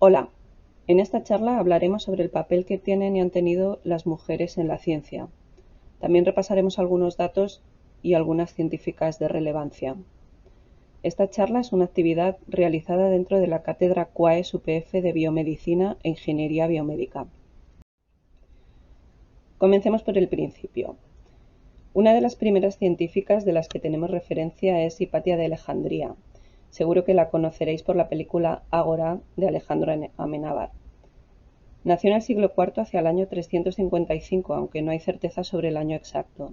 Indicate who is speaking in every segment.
Speaker 1: Hola, en esta charla hablaremos sobre el papel que tienen y han tenido las mujeres en la ciencia. También repasaremos algunos datos y algunas científicas de relevancia. Esta charla es una actividad realizada dentro de la Cátedra QUAES UPF de Biomedicina e Ingeniería Biomédica. Comencemos por el principio. Una de las primeras científicas de las que tenemos referencia es Hipatia de Alejandría. Seguro que la conoceréis por la película Ágora de Alejandro Amenábar. Nació en el siglo IV hacia el año 355, aunque no hay certeza sobre el año exacto.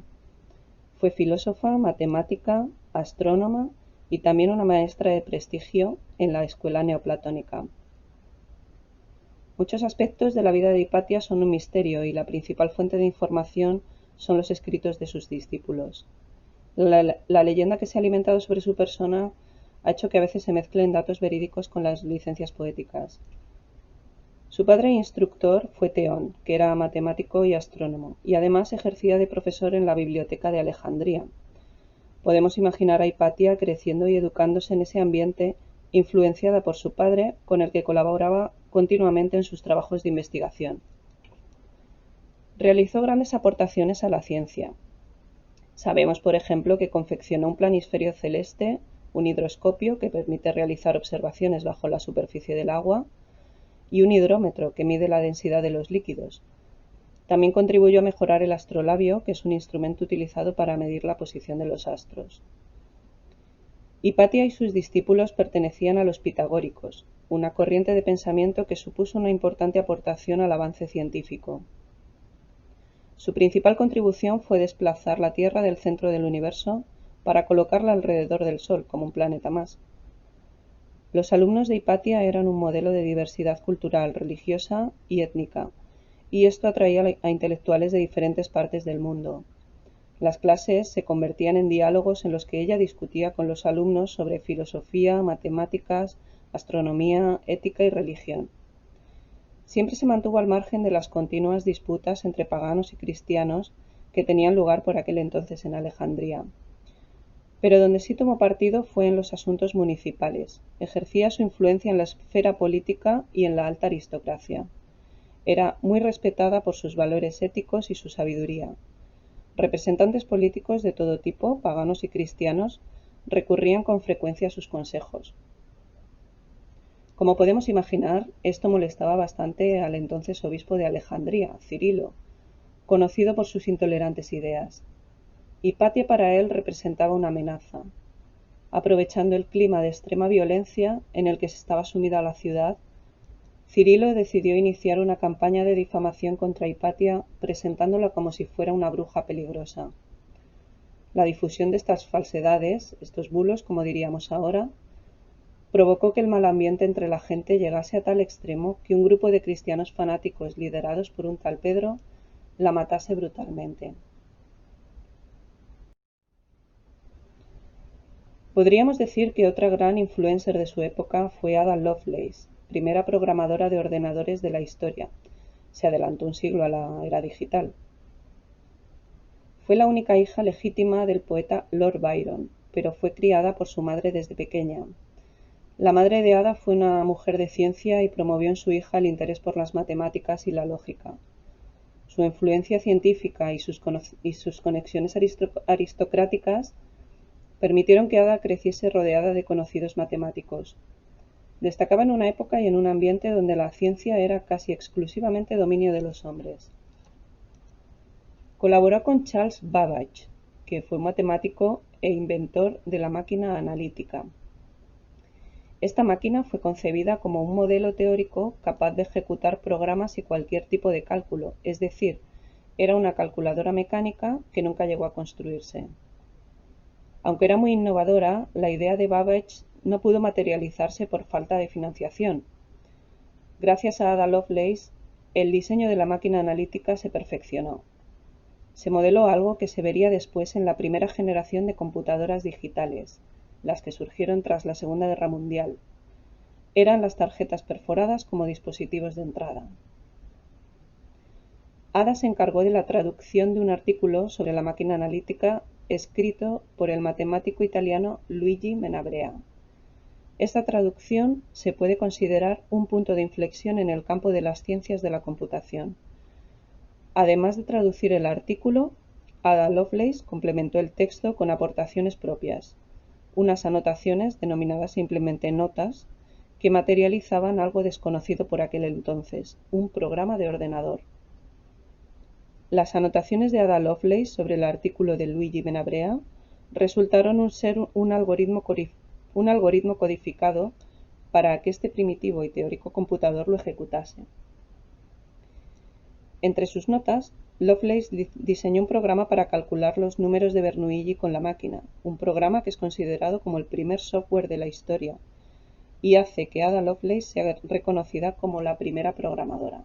Speaker 1: Fue filósofa, matemática, astrónoma y también una maestra de prestigio en la escuela neoplatónica. Muchos aspectos de la vida de Hipatia son un misterio y la principal fuente de información son los escritos de sus discípulos. La leyenda que se ha alimentado sobre su persona ha hecho que a veces se mezclen datos verídicos con las licencias poéticas. Su padre e instructor fue Teón, que era matemático y astrónomo, y además ejercía de profesor en la Biblioteca de Alejandría. Podemos imaginar a Hipatia creciendo y educándose en ese ambiente, influenciada por su padre, con el que colaboraba continuamente en sus trabajos de investigación. Realizó grandes aportaciones a la ciencia. Sabemos, por ejemplo, que confeccionó un planisferio celeste, un hidroscopio que permite realizar observaciones bajo la superficie del agua, y un hidrómetro que mide la densidad de los líquidos. También contribuyó a mejorar el astrolabio, que es un instrumento utilizado para medir la posición de los astros. Hipatia y sus discípulos pertenecían a los pitagóricos, una corriente de pensamiento que supuso una importante aportación al avance científico. Su principal contribución fue desplazar la Tierra del centro del universo para colocarla alrededor del Sol, como un planeta más. Los alumnos de Hipatia eran un modelo de diversidad cultural, religiosa y étnica, y esto atraía a intelectuales de diferentes partes del mundo. Las clases se convertían en diálogos en los que ella discutía con los alumnos sobre filosofía, matemáticas, astronomía, ética y religión. Siempre se mantuvo al margen de las continuas disputas entre paganos y cristianos que tenían lugar por aquel entonces en Alejandría. Pero donde sí tomó partido fue en los asuntos municipales. Ejercía su influencia en la esfera política y en la alta aristocracia. Era muy respetada por sus valores éticos y su sabiduría. Representantes políticos de todo tipo, paganos y cristianos, recurrían con frecuencia a sus consejos. Como podemos imaginar, esto molestaba bastante al entonces obispo de Alejandría, Cirilo, conocido por sus intolerantes ideas. Hipatia para él representaba una amenaza. Aprovechando el clima de extrema violencia en el que se estaba sumida la ciudad, Cirilo decidió iniciar una campaña de difamación contra Hipatia, presentándola como si fuera una bruja peligrosa. La difusión de estas falsedades, estos bulos, como diríamos ahora, provocó que el mal ambiente entre la gente llegase a tal extremo que un grupo de cristianos fanáticos liderados por un tal Pedro la matase brutalmente. Podríamos decir que otra gran influencer de su época fue Ada Lovelace, primera programadora de ordenadores de la historia. Se adelantó un siglo a la era digital. Fue la única hija legítima del poeta Lord Byron, pero fue criada por su madre desde pequeña. La madre de Ada fue una mujer de ciencia y promovió en su hija el interés por las matemáticas y la lógica. Su influencia científica y sus conexiones aristocráticas permitieron que Ada creciese rodeada de conocidos matemáticos. Destacaba en una época y en un ambiente donde la ciencia era casi exclusivamente dominio de los hombres. Colaboró con Charles Babbage, que fue matemático e inventor de la máquina analítica. Esta máquina fue concebida como un modelo teórico capaz de ejecutar programas y cualquier tipo de cálculo, es decir, era una calculadora mecánica que nunca llegó a construirse. Aunque era muy innovadora, la idea de Babbage no pudo materializarse por falta de financiación. Gracias a Ada Lovelace, el diseño de la máquina analítica se perfeccionó. Se modeló algo que se vería después en la primera generación de computadoras digitales, las que surgieron tras la Segunda Guerra Mundial. Eran las tarjetas perforadas como dispositivos de entrada. Ada se encargó de la traducción de un artículo sobre la máquina analítica escrito por el matemático italiano Luigi Menabrea. Esta traducción se puede considerar un punto de inflexión en el campo de las ciencias de la computación. Además de traducir el artículo, Ada Lovelace complementó el texto con aportaciones propias, unas anotaciones denominadas simplemente notas, que materializaban algo desconocido por aquel entonces, un programa de ordenador. Las anotaciones de Ada Lovelace sobre el artículo de Luigi Menabrea resultaron ser un algoritmo codificado para que este primitivo y teórico computador lo ejecutase. Entre sus notas, Lovelace diseñó un programa para calcular los números de Bernoulli con la máquina, un programa que es considerado como el primer software de la historia y hace que Ada Lovelace sea reconocida como la primera programadora.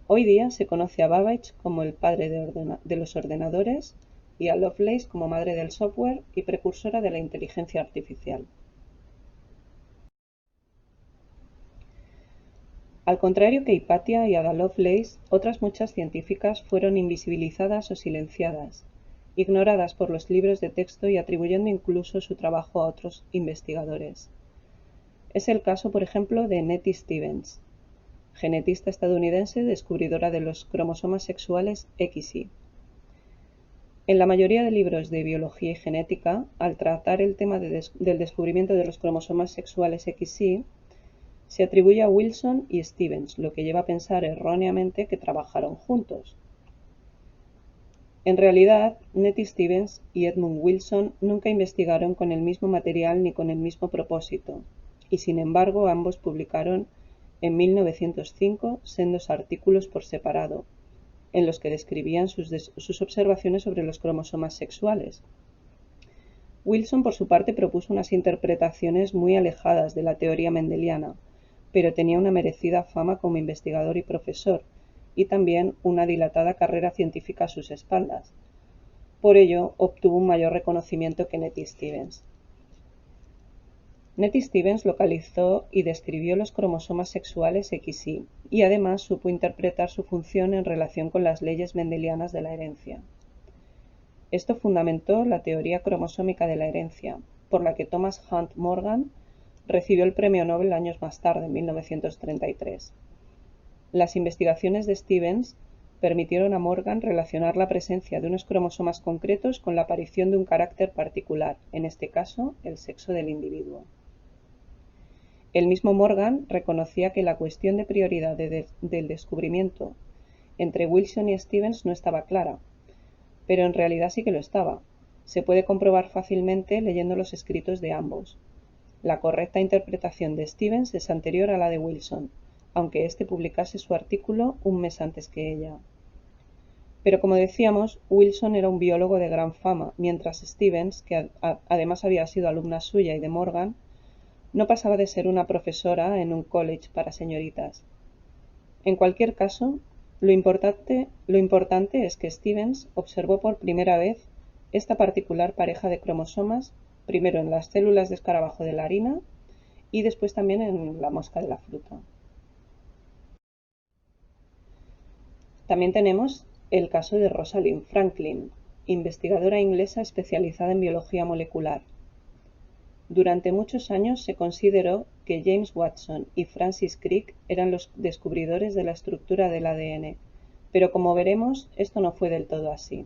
Speaker 1: Hoy día se conoce a Babbage como el padre de los ordenadores y a Lovelace como madre del software y precursora de la inteligencia artificial. Al contrario que Hypatia y Ada Lovelace, otras muchas científicas fueron invisibilizadas o silenciadas, ignoradas por los libros de texto y atribuyendo incluso su trabajo a otros investigadores. Es el caso, por ejemplo, de Nettie Stevens, genetista estadounidense descubridora de los cromosomas sexuales XY. En la mayoría de libros de biología y genética, al tratar el tema del descubrimiento de los cromosomas sexuales XY, se atribuye a Wilson y Stevens, lo que lleva a pensar erróneamente que trabajaron juntos. En realidad, Nettie Stevens y Edmund Wilson nunca investigaron con el mismo material ni con el mismo propósito, y sin embargo ambos publicaron en 1905 sendos artículos por separado, en los que describían sus observaciones sobre los cromosomas sexuales. Wilson, por su parte, propuso unas interpretaciones muy alejadas de la teoría mendeliana, pero tenía una merecida fama como investigador y profesor, y también una dilatada carrera científica a sus espaldas. Por ello, obtuvo un mayor reconocimiento que Nettie Stevens. Nettie Stevens localizó y describió los cromosomas sexuales XY, y además supo interpretar su función en relación con las leyes mendelianas de la herencia. Esto fundamentó la teoría cromosómica de la herencia, por la que Thomas Hunt Morgan recibió el premio Nobel años más tarde, en 1933. Las investigaciones de Stevens permitieron a Morgan relacionar la presencia de unos cromosomas concretos con la aparición de un carácter particular, en este caso, el sexo del individuo. El mismo Morgan reconocía que la cuestión de prioridad del descubrimiento entre Wilson y Stevens no estaba clara, pero en realidad sí que lo estaba. Se puede comprobar fácilmente leyendo los escritos de ambos. La correcta interpretación de Stevens es anterior a la de Wilson, aunque éste publicase su artículo un mes antes que ella. Pero como decíamos, Wilson era un biólogo de gran fama, mientras Stevens, que además había sido alumna suya y de Morgan, no pasaba de ser una profesora en un college para señoritas. En cualquier caso, lo importante es que Stevens observó por primera vez esta particular pareja de cromosomas, primero en las células de escarabajo de la harina y después también en la mosca de la fruta. También tenemos el caso de Rosalind Franklin, investigadora inglesa especializada en biología molecular. Durante muchos años se consideró que James Watson y Francis Crick eran los descubridores de la estructura del ADN, pero como veremos, esto no fue del todo así.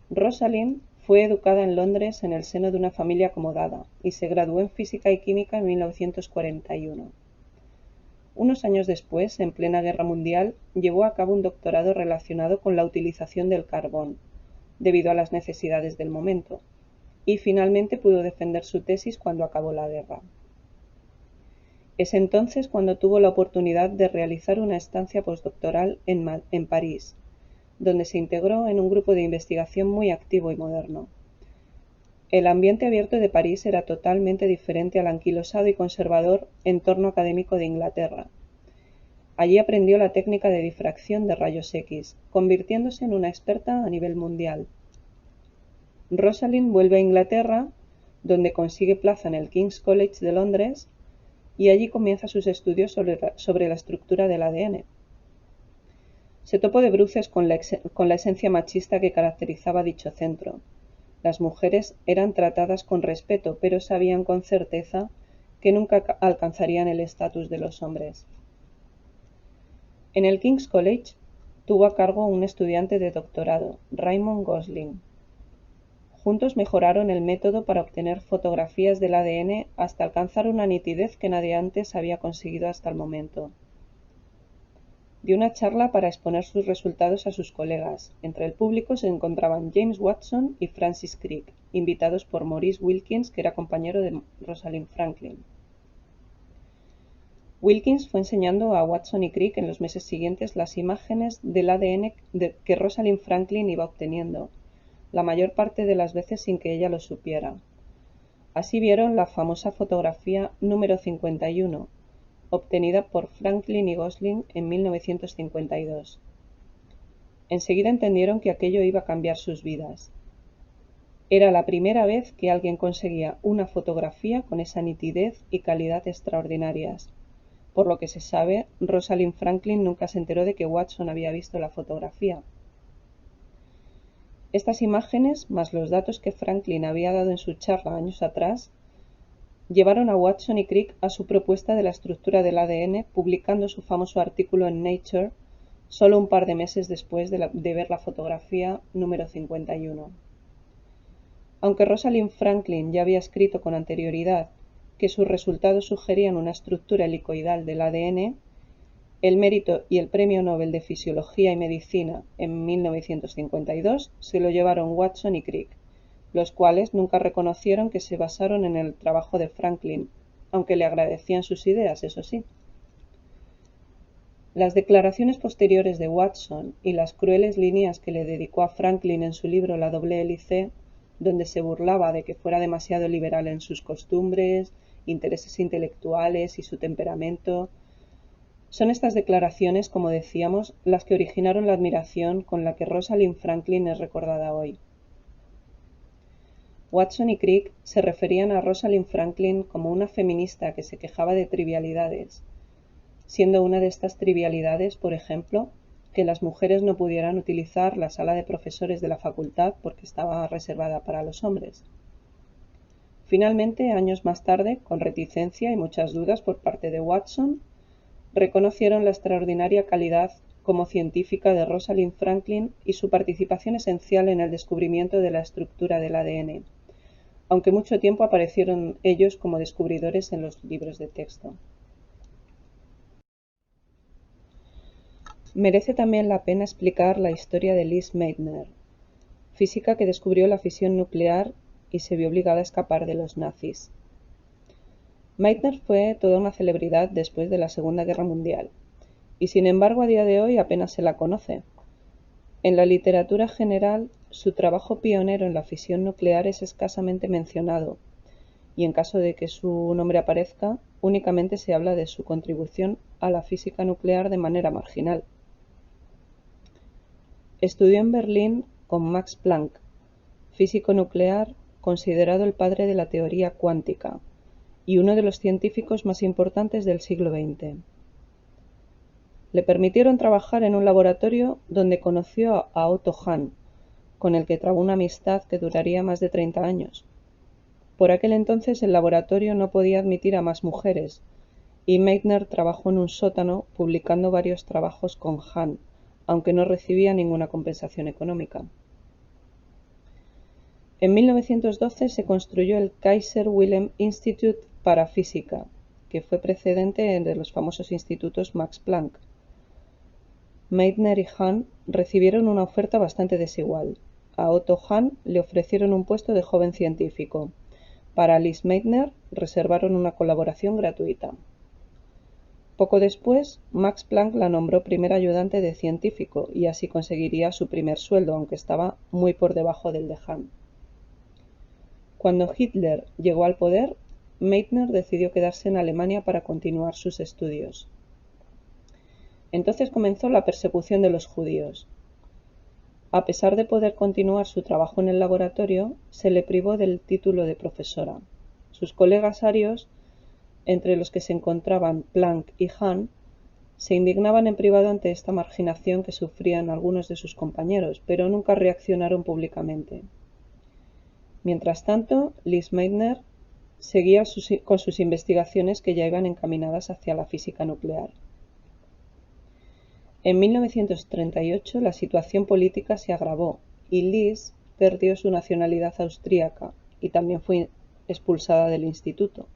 Speaker 1: Rosalind fue educada en Londres en el seno de una familia acomodada y se graduó en física y química en 1941. Unos años después, en plena guerra mundial, llevó a cabo un doctorado relacionado con la utilización del carbón, debido a las necesidades del momento, y finalmente pudo defender su tesis cuando acabó la guerra. Es entonces cuando tuvo la oportunidad de realizar una estancia postdoctoral en París, donde se integró en un grupo de investigación muy activo y moderno. El ambiente abierto de París era totalmente diferente al anquilosado y conservador entorno académico de Inglaterra. Allí aprendió la técnica de difracción de rayos X, convirtiéndose en una experta a nivel mundial. Rosalind vuelve a Inglaterra, donde consigue plaza en el King's College de Londres, y allí comienza sus estudios sobre la estructura del ADN. Se topó de bruces con la esencia machista que caracterizaba dicho centro, Las mujeres eran tratadas con respeto, pero sabían con certeza que nunca alcanzarían el estatus de los hombres. En el King's College tuvo a cargo un estudiante de doctorado, Raymond Gosling. Juntos mejoraron el método para obtener fotografías del ADN hasta alcanzar una nitidez que nadie antes había conseguido hasta el momento. Dio una charla para exponer sus resultados a sus colegas. Entre el público se encontraban James Watson y Francis Crick, invitados por Maurice Wilkins, que era compañero de Rosalind Franklin. Wilkins fue enseñando a Watson y Crick en los meses siguientes las imágenes del ADN que Rosalind Franklin iba obteniendo, la mayor parte de las veces sin que ella lo supiera. Así vieron la famosa fotografía número 51, obtenida por Franklin y Gosling en 1952. Enseguida entendieron que aquello iba a cambiar sus vidas. Era la primera vez que alguien conseguía una fotografía con esa nitidez y calidad extraordinarias. Por lo que se sabe, Rosalind Franklin nunca se enteró de que Watson había visto la fotografía. Estas imágenes, más los datos que Franklin había dado en su charla años atrás, llevaron a Watson y Crick a su propuesta de la estructura del ADN, publicando su famoso artículo en Nature solo un par de meses después de ver la fotografía número 51. Aunque Rosalind Franklin ya había escrito con anterioridad que sus resultados sugerían una estructura helicoidal del ADN, el mérito y el Premio Nobel de Fisiología y Medicina en 1952 se lo llevaron Watson y Crick, los cuales nunca reconocieron que se basaron en el trabajo de Franklin, aunque le agradecían sus ideas, eso sí. Las declaraciones posteriores de Watson y las crueles líneas que le dedicó a Franklin en su libro La doble hélice, donde se burlaba de que fuera demasiado liberal en sus costumbres, intereses intelectuales y su temperamento, son estas declaraciones, como decíamos, las que originaron la admiración con la que Rosalind Franklin es recordada hoy. Watson y Crick se referían a Rosalind Franklin como una feminista que se quejaba de trivialidades, siendo una de estas trivialidades, por ejemplo, que las mujeres no pudieran utilizar la sala de profesores de la facultad porque estaba reservada para los hombres. Finalmente, años más tarde, con reticencia y muchas dudas por parte de Watson, reconocieron la extraordinaria calidad como científica de Rosalind Franklin y su participación esencial en el descubrimiento de la estructura del ADN, aunque mucho tiempo aparecieron ellos como descubridores en los libros de texto. Merece también la pena explicar la historia de Lise Meitner, física que descubrió la fisión nuclear y se vio obligada a escapar de los nazis. Meitner fue toda una celebridad después de la Segunda Guerra Mundial, y sin embargo a día de hoy apenas se la conoce. En la literatura general, su trabajo pionero en la fisión nuclear es escasamente mencionado, y en caso de que su nombre aparezca, únicamente se habla de su contribución a la física nuclear de manera marginal. Estudió en Berlín con Max Planck, físico nuclear considerado el padre de la teoría cuántica y uno de los científicos más importantes del siglo XX. Le permitieron trabajar en un laboratorio donde conoció a Otto Hahn, con el que trabó una amistad que duraría más de 30 años. Por aquel entonces el laboratorio no podía admitir a más mujeres, y Meitner trabajó en un sótano publicando varios trabajos con Hahn, aunque no recibía ninguna compensación económica. En 1912 se construyó el Kaiser Wilhelm Institut para Física, que fue precedente de los famosos institutos Max Planck. Meitner y Hahn recibieron una oferta bastante desigual. A Otto Hahn le ofrecieron un puesto de joven científico. Para Lise Meitner reservaron una colaboración gratuita. Poco después, Max Planck la nombró primer ayudante de científico y así conseguiría su primer sueldo, aunque estaba muy por debajo del de Hahn. Cuando Hitler llegó al poder, Meitner decidió quedarse en Alemania para continuar sus estudios. Entonces comenzó la persecución de los judíos. A pesar de poder continuar su trabajo en el laboratorio, se le privó del título de profesora. Sus colegas arios, entre los que se encontraban Planck y Hahn, se indignaban en privado ante esta marginación que sufrían algunos de sus compañeros, pero nunca reaccionaron públicamente. Mientras tanto, Lise Meitner seguía con sus investigaciones que ya iban encaminadas hacia la física nuclear. En 1938 la situación política se agravó y Lise perdió su nacionalidad austríaca y también fue expulsada del instituto.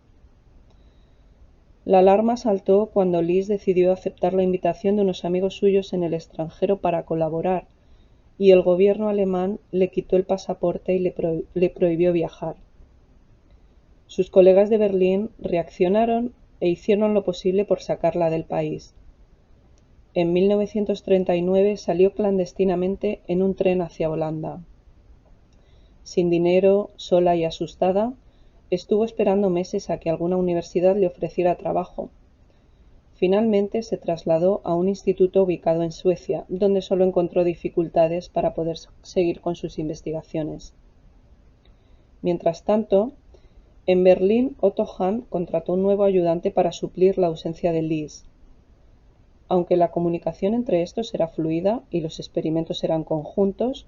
Speaker 1: La alarma saltó cuando Lise decidió aceptar la invitación de unos amigos suyos en el extranjero para colaborar, y el gobierno alemán le quitó el pasaporte y le prohibió viajar. Sus colegas de Berlín reaccionaron e hicieron lo posible por sacarla del país. En 1939 salió clandestinamente en un tren hacia Holanda. Sin dinero, sola y asustada, estuvo esperando meses a que alguna universidad le ofreciera trabajo. Finalmente se trasladó a un instituto ubicado en Suecia, donde solo encontró dificultades para poder seguir con sus investigaciones. Mientras tanto, en Berlín, Otto Hahn contrató un nuevo ayudante para suplir la ausencia de Lise. Aunque la comunicación entre estos era fluida y los experimentos eran conjuntos,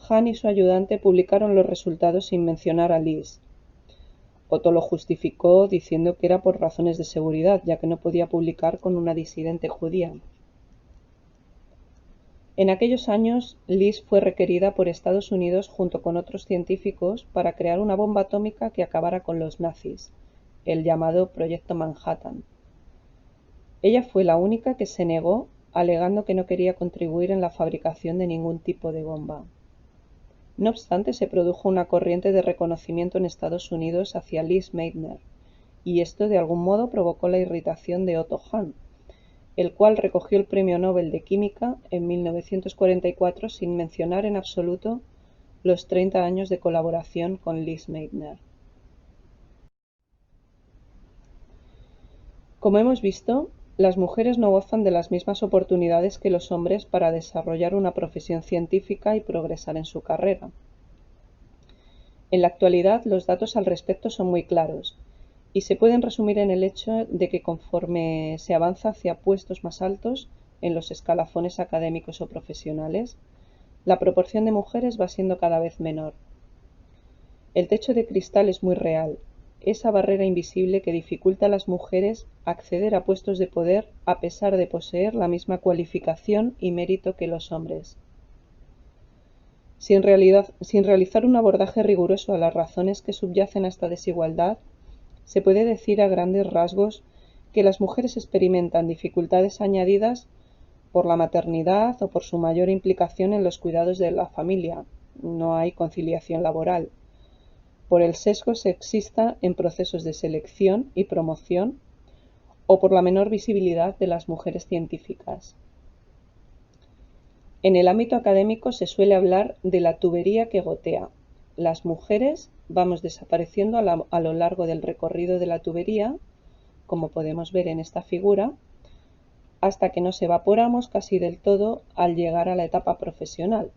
Speaker 1: Hahn y su ayudante publicaron los resultados sin mencionar a Lise. Otto lo justificó diciendo que era por razones de seguridad, ya que no podía publicar con una disidente judía. En aquellos años, Lise fue requerida por Estados Unidos junto con otros científicos para crear una bomba atómica que acabara con los nazis, el llamado Proyecto Manhattan. Ella fue la única que se negó, alegando que no quería contribuir en la fabricación de ningún tipo de bomba. No obstante, se produjo una corriente de reconocimiento en Estados Unidos hacia Lise Meitner, y esto de algún modo provocó la irritación de Otto Hahn, el cual recogió el Premio Nobel de Química en 1944 sin mencionar en absoluto los 30 años de colaboración con Lise Meitner. Como hemos visto, las mujeres no gozan de las mismas oportunidades que los hombres para desarrollar una profesión científica y progresar en su carrera. En la actualidad, los datos al respecto son muy claros y se pueden resumir en el hecho de que conforme se avanza hacia puestos más altos en los escalafones académicos o profesionales, la proporción de mujeres va siendo cada vez menor. El techo de cristal es muy real, esa barrera invisible que dificulta a las mujeres acceder a puestos de poder a pesar de poseer la misma cualificación y mérito que los hombres. Sin realizar un abordaje riguroso a las razones que subyacen a esta desigualdad, se puede decir a grandes rasgos que las mujeres experimentan dificultades añadidas por la maternidad o por su mayor implicación en los cuidados de la familia. No hay conciliación laboral. Por el sesgo sexista en procesos de selección y promoción o por la menor visibilidad de las mujeres científicas. En el ámbito académico se suele hablar de la tubería que gotea. Las mujeres vamos desapareciendo a lo largo del recorrido de la tubería, como podemos ver en esta figura, hasta que nos evaporamos casi del todo al llegar a la etapa profesional.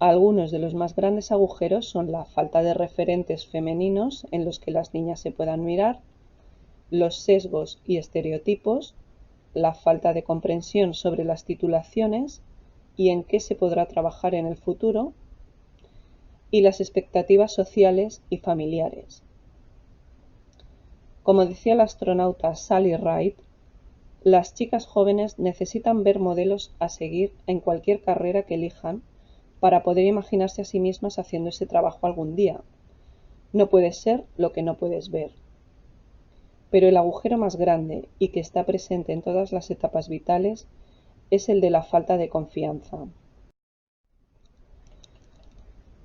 Speaker 1: Algunos de los más grandes agujeros son la falta de referentes femeninos en los que las niñas se puedan mirar, los sesgos y estereotipos, la falta de comprensión sobre las titulaciones y en qué se podrá trabajar en el futuro, y las expectativas sociales y familiares. Como decía la astronauta Sally Ride, las chicas jóvenes necesitan ver modelos a seguir en cualquier carrera que elijan para poder imaginarse a sí mismas haciendo ese trabajo algún día. No puedes ser lo que no puedes ver. Pero el agujero más grande y que está presente en todas las etapas vitales es el de la falta de confianza.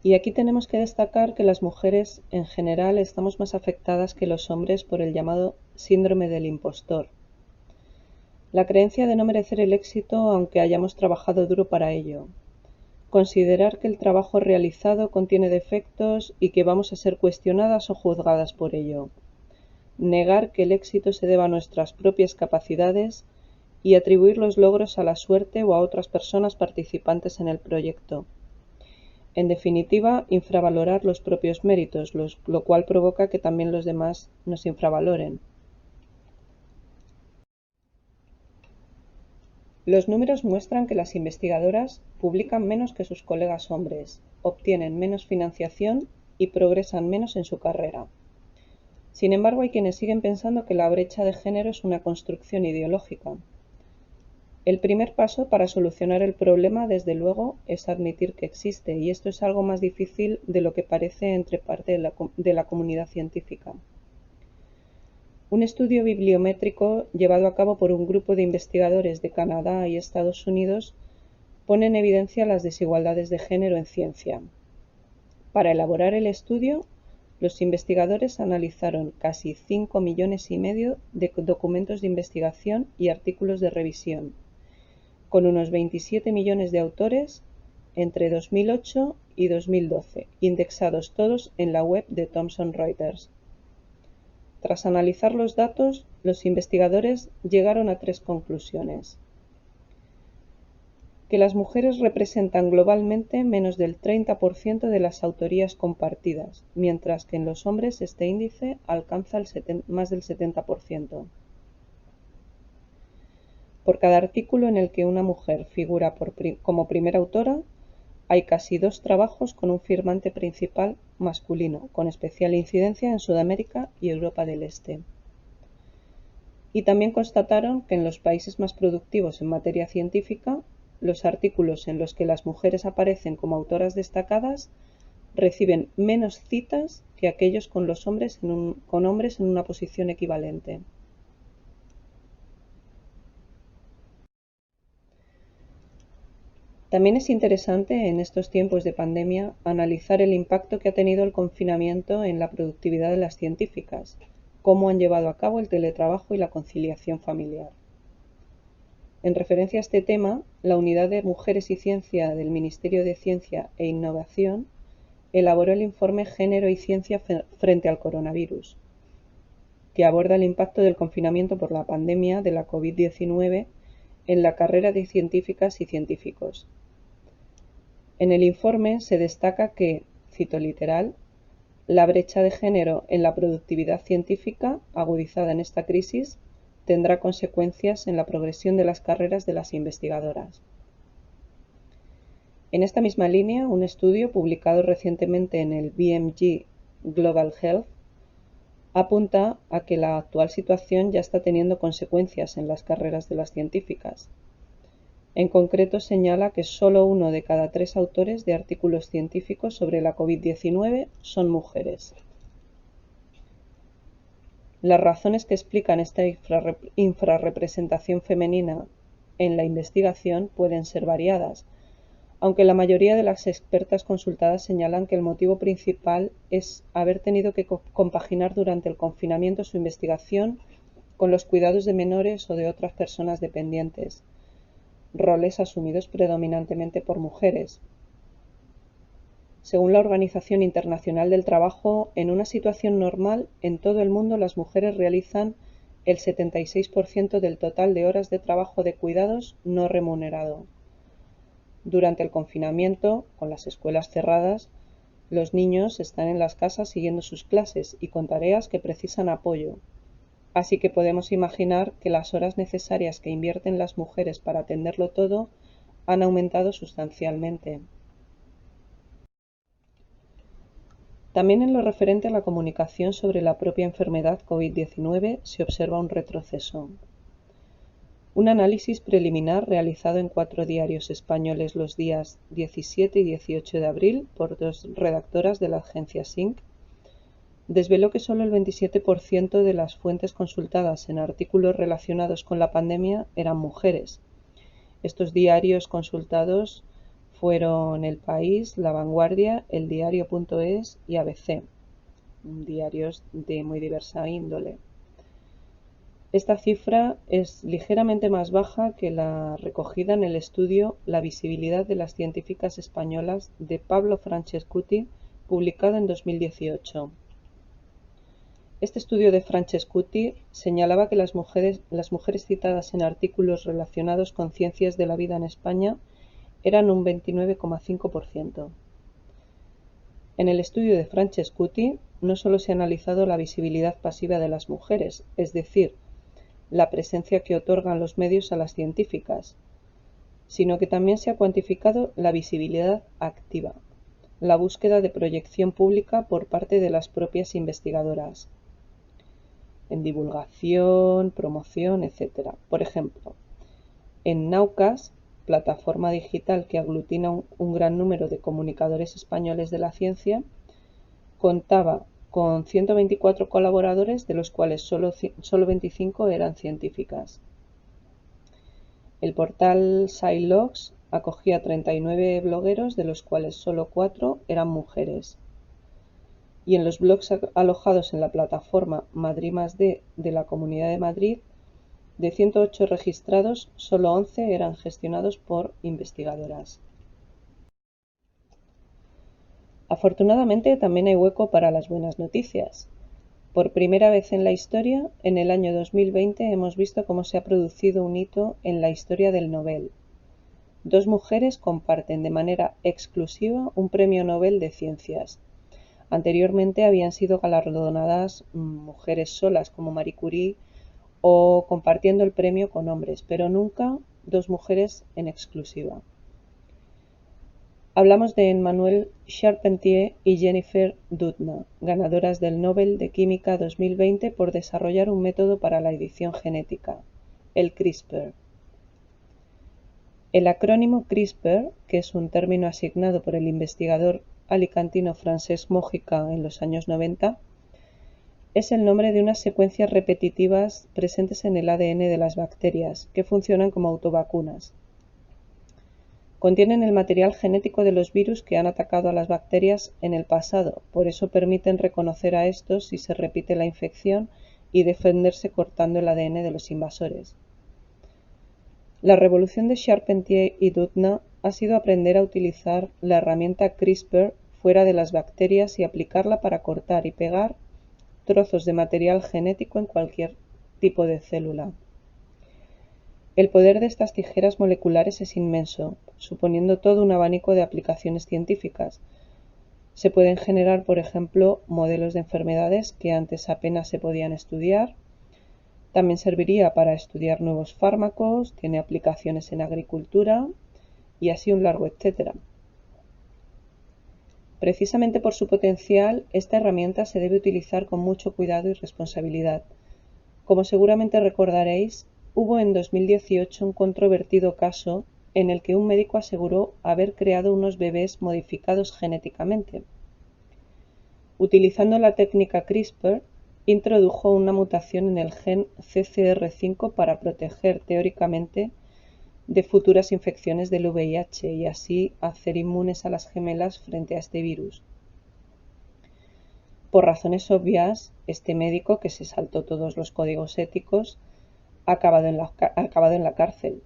Speaker 1: Y aquí tenemos que destacar que las mujeres en general estamos más afectadas que los hombres por el llamado síndrome del impostor. La creencia de no merecer el éxito aunque hayamos trabajado duro para ello. Considerar que el trabajo realizado contiene defectos y que vamos a ser cuestionadas o juzgadas por ello. Negar que el éxito se deba a nuestras propias capacidades y atribuir los logros a la suerte o a otras personas participantes en el proyecto. En definitiva, infravalorar los propios méritos, lo cual provoca que también los demás nos infravaloren. Los números muestran que las investigadoras publican menos que sus colegas hombres, obtienen menos financiación y progresan menos en su carrera. Sin embargo, hay quienes siguen pensando que la brecha de género es una construcción ideológica. El primer paso para solucionar el problema, desde luego, es admitir que existe, y esto es algo más difícil de lo que parece entre parte de la comunidad científica. Un estudio bibliométrico llevado a cabo por un grupo de investigadores de Canadá y Estados Unidos pone en evidencia las desigualdades de género en ciencia. Para elaborar el estudio, los investigadores analizaron casi 5,5 millones de documentos de investigación y artículos de revisión, con unos 27 millones de autores entre 2008 y 2012, indexados todos en la web de Thomson Reuters. Tras analizar los datos, los investigadores llegaron a 3 conclusiones. Que las mujeres representan globalmente menos del 30% de las autorías compartidas, mientras que en los hombres este índice alcanza más del 70%. Por cada artículo en el que una mujer figura como primera autora, hay casi 2 trabajos con un firmante principal masculino, con especial incidencia en Sudamérica y Europa del Este. Y también constataron que en los países más productivos en materia científica, los artículos en los que las mujeres aparecen como autoras destacadas reciben menos citas que aquellos con hombres en una posición equivalente. También es interesante en estos tiempos de pandemia analizar el impacto que ha tenido el confinamiento en la productividad de las científicas, cómo han llevado a cabo el teletrabajo y la conciliación familiar. En referencia a este tema, la Unidad de Mujeres y Ciencia del Ministerio de Ciencia e Innovación elaboró el informe Género y Ciencia frente al coronavirus, que aborda el impacto del confinamiento por la pandemia de la COVID-19 en la carrera de científicas y científicos. En el informe se destaca que, cito literal, la brecha de género en la productividad científica, agudizada en esta crisis, tendrá consecuencias en la progresión de las carreras de las investigadoras. En esta misma línea, un estudio publicado recientemente en el BMJ Global Health apunta a que la actual situación ya está teniendo consecuencias en las carreras de las científicas. En concreto, señala que solo 1 de cada 3 autores de artículos científicos sobre la COVID-19 son mujeres. Las razones que explican esta infrarrepresentación femenina en la investigación pueden ser variadas, aunque la mayoría de las expertas consultadas señalan que el motivo principal es haber tenido que compaginar durante el confinamiento su investigación con los cuidados de menores o de otras personas dependientes, roles asumidos predominantemente por mujeres. Según la Organización Internacional del Trabajo, en una situación normal, en todo el mundo las mujeres realizan el 76% del total de horas de trabajo de cuidados no remunerado. Durante el confinamiento, con las escuelas cerradas, los niños están en las casas siguiendo sus clases y con tareas que precisan apoyo. Así que podemos imaginar que las horas necesarias que invierten las mujeres para atenderlo todo han aumentado sustancialmente. También en lo referente a la comunicación sobre la propia enfermedad COVID-19 se observa un retroceso. Un análisis preliminar realizado en 4 diarios españoles los días 17 y 18 de abril por 2 redactoras de la agencia SYNC desveló que solo el 27% de las fuentes consultadas en artículos relacionados con la pandemia eran mujeres. Estos diarios consultados fueron El País, La Vanguardia, El Diario.es y ABC, diarios de muy diversa índole. Esta cifra es ligeramente más baja que la recogida en el estudio La visibilidad de las científicas españolas de Pablo Francescuti, publicado en 2018. Este estudio de Francescuti señalaba que las mujeres citadas en artículos relacionados con ciencias de la vida en España eran un 29,5%. En el estudio de Francescuti no solo se ha analizado la visibilidad pasiva de las mujeres, es decir, la presencia que otorgan los medios a las científicas, sino que también se ha cuantificado la visibilidad activa, la búsqueda de proyección pública por parte de las propias investigadoras, en divulgación, promoción, etc. Por ejemplo, en Naucas, plataforma digital que aglutina un gran número de comunicadores españoles de la ciencia, contaba con 124 colaboradores, de los cuales solo 25 eran científicas. El portal SciLogs acogía 39 blogueros, de los cuales solo 4 eran mujeres. Y en los blogs alojados en la plataforma Madrid+D de la Comunidad de Madrid, de 108 registrados, solo 11 eran gestionados por investigadoras. Afortunadamente, también hay hueco para las buenas noticias. Por primera vez en la historia, en el año 2020 hemos visto cómo se ha producido un hito en la historia del Nobel. 2 mujeres comparten de manera exclusiva un premio Nobel de Ciencias. Anteriormente habían sido galardonadas mujeres solas como Marie Curie o compartiendo el premio con hombres, pero nunca 2 mujeres en exclusiva. Hablamos de Emmanuelle Charpentier y Jennifer Doudna, ganadoras del Nobel de Química 2020 por desarrollar un método para la edición genética, el CRISPR. El acrónimo CRISPR, que es un término asignado por el investigador alicantino Francesc Mojica en los años 90, es el nombre de unas secuencias repetitivas presentes en el ADN de las bacterias, que funcionan como autovacunas. Contienen el material genético de los virus que han atacado a las bacterias en el pasado, por eso permiten reconocer a estos si se repite la infección y defenderse cortando el ADN de los invasores. La revolución de Charpentier y Doudna ha sido aprender a utilizar la herramienta CRISPR fuera de las bacterias y aplicarla para cortar y pegar trozos de material genético en cualquier tipo de célula. El poder de estas tijeras moleculares es inmenso, suponiendo todo un abanico de aplicaciones científicas. Se pueden generar, por ejemplo, modelos de enfermedades que antes apenas se podían estudiar. También serviría para estudiar nuevos fármacos, tiene aplicaciones en agricultura y así un largo etcétera. Precisamente por su potencial, esta herramienta se debe utilizar con mucho cuidado y responsabilidad. Como seguramente recordaréis, hubo en 2018 un controvertido caso en el que un médico aseguró haber creado unos bebés modificados genéticamente. Utilizando la técnica CRISPR, introdujo una mutación en el gen CCR5 para proteger teóricamente de futuras infecciones del VIH y así hacer inmunes a las gemelas frente a este virus. Por razones obvias, este médico, que se saltó todos los códigos éticos, ha acabado en la cárcel,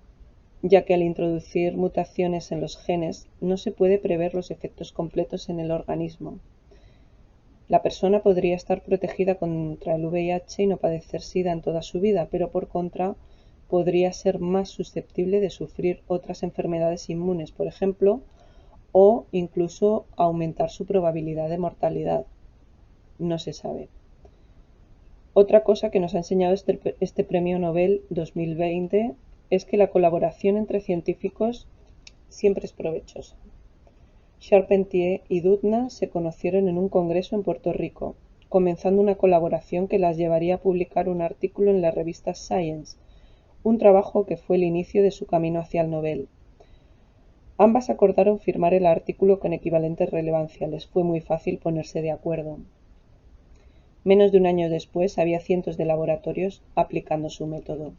Speaker 1: ya que al introducir mutaciones en los genes no se puede prever los efectos completos en el organismo. La persona podría estar protegida contra el VIH y no padecer SIDA en toda su vida, pero por contra podría ser más susceptible de sufrir otras enfermedades inmunes, por ejemplo, o incluso aumentar su probabilidad de mortalidad. No se sabe. Otra cosa que nos ha enseñado este Premio Nobel 2020 es que la colaboración entre científicos siempre es provechosa. Charpentier y Doudna se conocieron en un congreso en Puerto Rico, comenzando una colaboración que las llevaría a publicar un artículo en la revista Science, un trabajo que fue el inicio de su camino hacia el Nobel. Ambas acordaron firmar el artículo con equivalente relevancia, les fue muy fácil ponerse de acuerdo. Menos de un año después había cientos de laboratorios aplicando su método.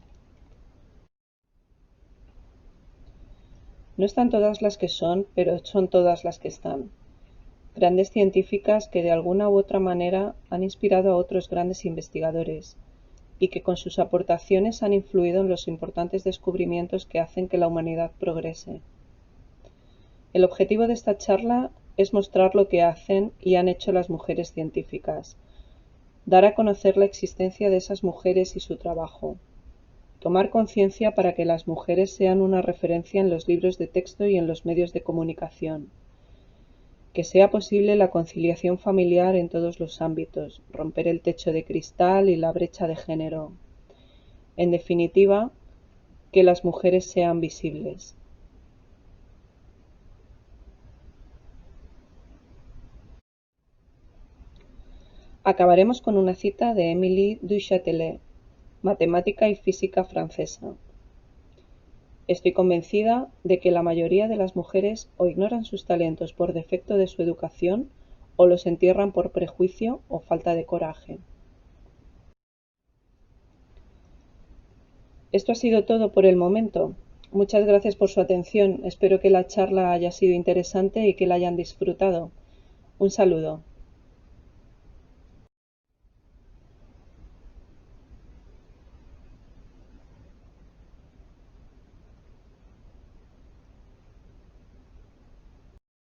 Speaker 1: No están todas las que son, pero son todas las que están. Grandes científicas que de alguna u otra manera han inspirado a otros grandes investigadores y que con sus aportaciones han influido en los importantes descubrimientos que hacen que la humanidad progrese. El objetivo de esta charla es mostrar lo que hacen y han hecho las mujeres científicas, dar a conocer la existencia de esas mujeres y su trabajo, tomar conciencia para que las mujeres sean una referencia en los libros de texto y en los medios de comunicación, que sea posible la conciliación familiar en todos los ámbitos, romper el techo de cristal y la brecha de género. En definitiva, que las mujeres sean visibles. Acabaremos con una cita de Émilie du Châtelet, matemática y física francesa. Estoy convencida de que la mayoría de las mujeres o ignoran sus talentos por defecto de su educación o los entierran por prejuicio o falta de coraje. Esto ha sido todo por el momento. Muchas gracias por su atención. Espero que la charla haya sido interesante y que la hayan disfrutado. Un saludo.